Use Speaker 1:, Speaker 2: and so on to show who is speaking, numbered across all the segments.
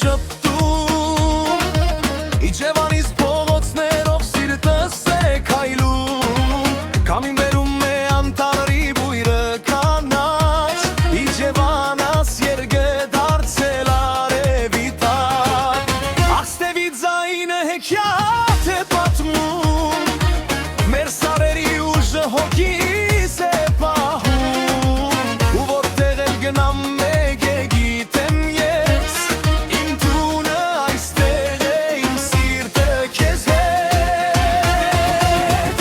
Speaker 1: ժպտում Իջևանից փողոցներով սիրտս է քայլում Քամին բերում է անտարի բույրը կանաչ Իջևանս երգը դարձել արևի տակ Աղստևի ձայնը հեքիաթ է պատմում Մեր սարերի ուժը հոգիս է պահում Ու որտեղ էլ գնամ մեկ է գիտեմ ես Իմ տունը այստեղ է, իմ սիրտը քեզ հետ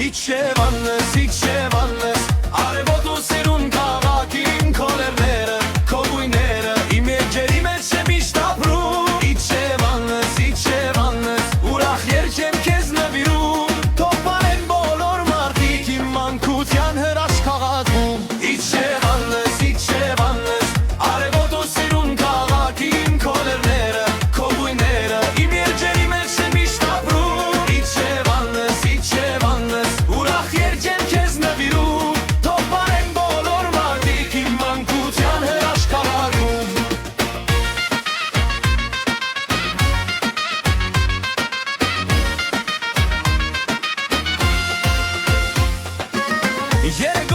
Speaker 1: Իջևանս, Իջևանս, արևոտ ու սիրուն քաղաք Իմ քո լեռները, քո գույները, իմ երջերի մեջ է միշտ ապրում Իջևանս, Իջևանս, ուրախ երգ եմ քեզ նվիրում Թող պարեն բոլոր մարդիկ իմ մանկության հրաշք քաղաքում Իջևանս, Իջևանս, արևոտ ու սիրուն քաղաք Իմ քո լեռները, քո գույները, իմ երջերի մեջ է միշտ ապրում Իջևանս, Իջևանս, ուրախ երգ եմ քեզ նվիրում Թող պարեն բոլոր մարդիկ իմ մանկության հրաշք քաղաքում Երգ